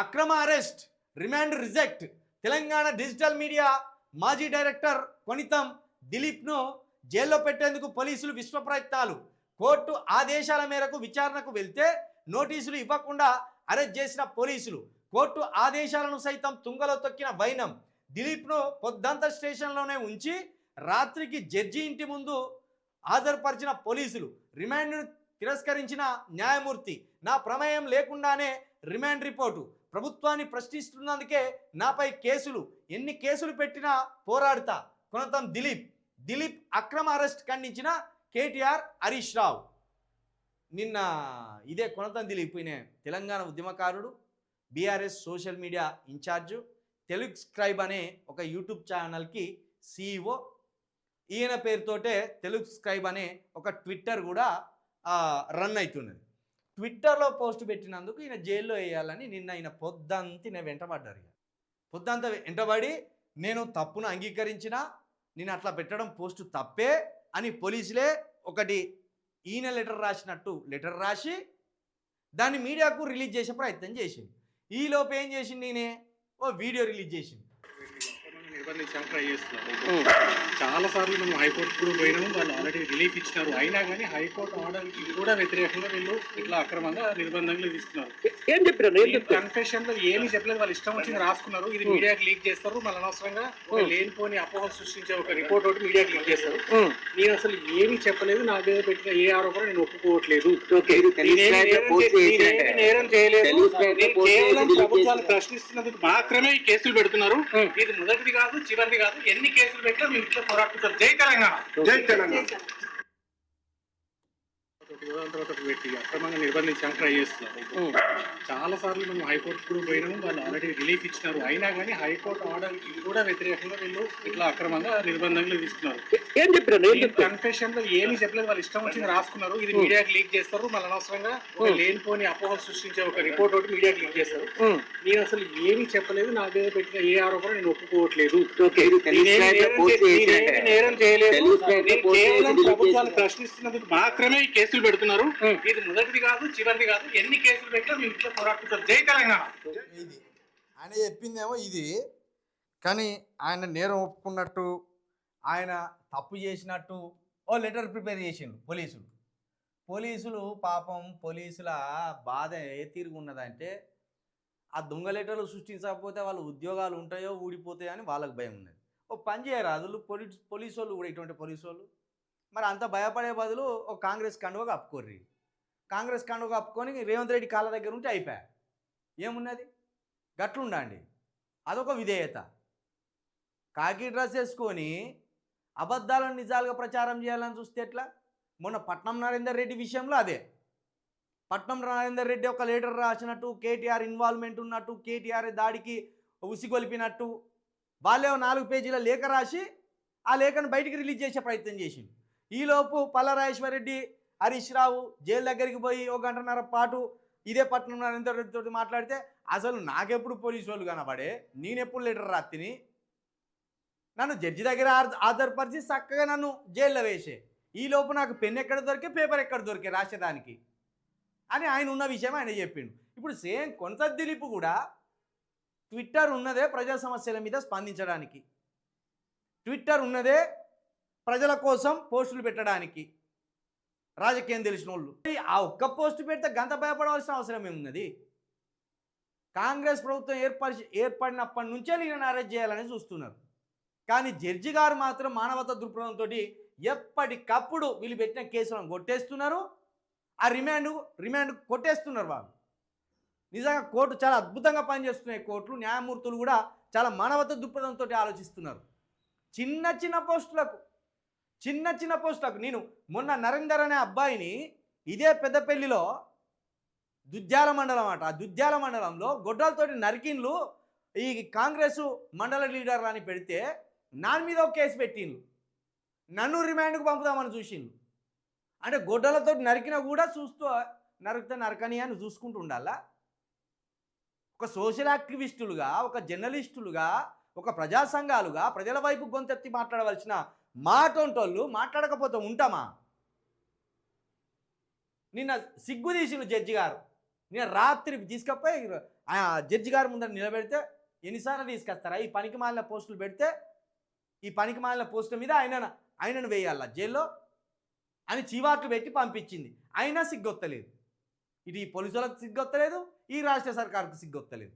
అక్రమ arrest, remand reject. Telangana digital media మాజీ director కొనితం దిలీప్ను జైల్లో పెట్టేందుకు పోలీసులు విశ్వ ప్రయత్నాలు. కోర్టు ఆదేశాల మేరకు విచారణకు వెళ్తే నోటీసులు ఇవ్వకుండా అరెస్ట్ చేసిన పోలీసులు. కోర్టు ఆదేశాలను సైతం తుంగలో తొక్కిన వైనం. దిలీప్ను పొద్దంత స్టేషన్లోనే ఉంచి రాత్రికి జడ్జి ఇంటి ముందు హాజరుపరిచిన పోలీసులు. రిమాండ్ను తిరస్కరించిన న్యాయమూర్తి. నా ప్రమేయం లేకుండానే రిమాండ్ రిపోర్టు. ప్రభుత్వాన్ని ప్రశ్నిస్తున్నందుకే నాపై కేసులు. ఎన్ని కేసులు పెట్టినా పోరాడుతా. కొనతం దిలీప్ అక్రమ అరెస్ట్ ఖండించిన కేటీఆర్, హరీష్ రావు. నిన్న ఇదే కొనతం దిలీప్ తెలంగాణ ఉద్యమకారుడు, BRS social media in charge, Telugu scribe అనే ఒక యూట్యూబ్ ఛానల్కి CEO. ఈయన పేరుతోటే తెలుగు స్క్రైబ్ అనే ఒక ట్విట్టర్ కూడా రన్ అవుతున్నది. ట్విట్టర్లో పోస్ట్ పెట్టినందుకు ఈయన జైల్లో వేయాలని నిన్న ఈయన పొద్దంతా నేను వెంటబడ్డారు. పొద్దంతా వెంటబడి నేను తప్పును అంగీకరించిన, నేను అట్లా పెట్టడం పోస్టు తప్పే అని పోలీసులే ఒకటి ఈయన లెటర్ రాసినట్టు లెటర్ రాసి దాన్ని మీడియాకు రిలీజ్ చేసే ప్రయత్నం చేసింది. ఈలోపు ఏం చేసింది, నేనే ఓ వీడియో రిలీజ్ చేసింది. నిర్బంధించడానికి ట్రై చేస్తున్నారు. చాలా సార్లు మేము హైకోర్టు కూడా పోయినాము, వాళ్ళు ఆల్రెడీ రిలీఫ్ ఇచ్చినారు. అయినా కానీ హైకోర్టు ఆర్డర్కి కూడా వ్యతిరేకంగా వీళ్ళు ఇట్లా అక్రమంగా నిర్బంధంగా తీసుకున్నారు. ఏం చెప్పారు? కన్ఫెషన్ లో ఏమీ చెప్పలేదు, వాళ్ళు ఇష్టం వచ్చింది రాసుకున్నారు. ఇది మీడియాకి లీక్ చేస్తారు, మళ్ళీ అనవసరంగా లేనిపోని అపోహలు సృష్టించే ఒక రిపోర్ట్ ఒకటి మీడియాకి లీక్ చేస్తారు. నేను అసలు ఏమీ చెప్పలేదు, నా మీద పెట్టిన ఏ ఆరోపణ నేను ఒప్పుకోవట్లేదు, నేరం చేయలేదు. కేవలం ప్రభుత్వాన్ని ప్రశ్నిస్తున్నందుకు మాత్రమే ఈ కేసులు పెడుతున్నారు. ఇది మొదటిది కాదు, చివరిది కాదు. ఎన్ని కేసులు పెట్టినా మేము ఇట్లా పోరాడుతుంటాం. జై తెలంగాణ, జై తెలంగాణ. పెట్టి అక్రమంగా నిర్బంధించడానికి ట్రై చేస్తున్నారు. చాలా సార్లు మేము హైకోర్టు కూడా పోయినాము, వాళ్ళు ఆల్రెడీ రిలీఫ్ ఇచ్చినారు. అయినా కానీ హైకోర్టు ఆర్డర్కి కూడా వ్యతిరేకంగా వీళ్ళు ఇట్లా అక్రమంగా నిర్బంధంగా తీసుకున్నారు. ఏం చెప్పారు? కన్ఫెషన్ లో ఏమీ చెప్పలేదు, వాళ్ళు ఇష్టం వచ్చింది రాసుకున్నారు. ఇది మీడియాకి లీక్ చేస్తారు, మళ్ళీ అనవసరంగా లేనిపోని అపోహలు సృష్టించే ఒక రిపోర్ట్ ఒకటి మీడియాకి లీక్ చేస్తారు. నేను అసలు ఏమీ చెప్పలేదు, నా మీద పెట్టిన ఏ ఆరోపణ నేను ఒప్పుకోవట్లేదు, నేరం చేయలేదు. కేవలం ప్రభుత్వాన్ని ప్రశ్నిస్తున్నందుకు మాత్రమే ఈ కేసులు పెడుతున్నారు. ఇది మొదటిది కాదు, చివరిది కాదు. ఎన్ని కేసులు పెట్టినా మేము ఇట్లా పోరాడుతుంటాం. జై తెలంగాణ. ఇది ఆయన చెప్పిందేమో ఇది, కానీ ఆయన నేరం ఒప్పుకున్నట్టు, ఆయన తప్పు చేసినట్టు ఓ లెటర్ ప్రిపేర్ చేసిండు పోలీసులు. పాపం పోలీసుల బాధ ఏ తీరుగా ఉన్నదంటే, ఆ దొంగ లెటర్లు సృష్టించకపోతే వాళ్ళ ఉద్యోగాలు ఉంటాయో ఊడిపోతాయో అని వాళ్ళకి భయం ఉన్నది. ఓ పని చేయరాదు పోలీసు వాళ్ళు కూడా, ఇటువంటి పోలీసు వాళ్ళు మరి అంత భయపడే బదులు ఓ కాంగ్రెస్ కండువ కప్పుకోర్రి. కాంగ్రెస్ కండువ కప్పుకొని రేవంత్ రెడ్డి కాళ్ళ దగ్గర ఉంటే అయిపోయా. ఏమున్నది, గట్లుండండి. అదొక విధేయత. కాకి డ్రెస్ వేసుకొని అబద్ధాలను నిజాలుగా ప్రచారం చేయాలని చూస్తే ఎట్లా? మొన్న పట్నం నరేందర్ రెడ్డి విషయంలో అదే. పట్నం నరేందర్ రెడ్డి ఒక లెటర్ రాసినట్టు, కేటీఆర్ ఇన్వాల్వ్మెంట్ ఉన్నట్టు, కేటీఆర్ దాడికి ఉసిగొలిపినట్టు వాళ్ళే 4 పేజీల లేఖ రాసి ఆ లేఖను బయటికి రిలీజ్ చేసే ప్రయత్నం చేసింది. ఈలోపు పల్లరాజేశ్వర రెడ్డి, హరీష్ రావు జైలు దగ్గరికి పోయి 1 గంటన్నర పాటు ఇదే పట్నం నరేందర్ రెడ్డితో మాట్లాడితే, అసలు నాకెప్పుడు పోలీసు వాళ్ళు కనబడే, నేనెప్పుడు లెటర్ రాత్తిని, నన్ను జడ్జి దగ్గర హాజరుపరిచి చక్కగా నన్ను జైల్లో వేసే, ఈలోపు నాకు పెన్ ఎక్కడ దొరికే, పేపర్ ఎక్కడ దొరికే రాసేదానికి అని ఆయన ఉన్న విషయం ఆయన చెప్పిండు. ఇప్పుడు సేమ్ కొనతం దిలీప్ కూడా ట్విట్టర్ ఉన్నదే ప్రజా సమస్యల మీద స్పందించడానికి, ట్విట్టర్ ఉన్నదే ప్రజల కోసం పోస్టులు పెట్టడానికి, రాజకీయం తెలిసిన వాళ్ళు. ఆ ఒక్క పోస్టు పెడితే గంత భయపడవలసిన అవసరం ఏమున్నది? కాంగ్రెస్ ప్రభుత్వం ఏర్పడినప్పటి నుంచే నేను అరెస్ట్ చేయాలని చూస్తున్నారు. కానీ జడ్జి గారు మాత్రం మానవతా దృక్పథంతో ఎప్పటికప్పుడు వీళ్ళు పెట్టిన కేసులను కొట్టేస్తున్నారు, ఆ రిమాండ్ కొట్టేస్తున్నారు. వాళ్ళు నిజంగా కోర్టు చాలా అద్భుతంగా పనిచేస్తున్నాయి. కోర్టులు, న్యాయమూర్తులు కూడా చాలా మానవతా దృక్పథంతో ఆలోచిస్తున్నారు. చిన్న చిన్న పోస్టులకు నేను మొన్న నరేందర్ అనే అబ్బాయిని ఇదే పెద్దపల్లిలో దుద్యాల మండలం ఆ దుద్యాల మండలంలో గొడ్డలతోటి నరికిన్లు ఈ కాంగ్రెస్ మండల లీడర్లు అని పెడితే నాన్ మీద ఒక కేసు పెట్టిండ్రు, నన్ను రిమాండ్కు పంపుదామని చూసిండ్రు. అంటే గొడ్డలతో నరికినా కూడా చూస్తూ నరకని అని చూసుకుంటూ ఉండాలా? ఒక సోషల్ యాక్టివిస్టులుగా, ఒక జర్నలిస్టులుగా, ఒక ప్రజా సంఘాలుగా ప్రజల వైపు గొంతెత్తి మాట్లాడవలసిన మాటోంటోళ్ళు మాట్లాడకపోతే ఉంటామా? నిన్న సిగ్గు తీసిన జడ్జి గారు నిన్న రాత్రి తీసుకపోయి ఆ జడ్జి గారి ముందర నిలబెడితే ఎన్నిసార్లు తీసుకొస్తారా? ఈ పనికి మాలిన పోస్టులు పెడితే ఈ పనికి మాలిన పోస్టుల మీద ఆయనను వేయాల జైల్లో అని చీవాట్లు పెట్టి పంపించింది. అయినా సిగ్గొత్తలేదు. ఇటు ఈ పోలీసులకు సిగ్గొత్తలేదు, ఈ రాష్ట్ర సర్కారుకు సిగ్గొత్తలేదు.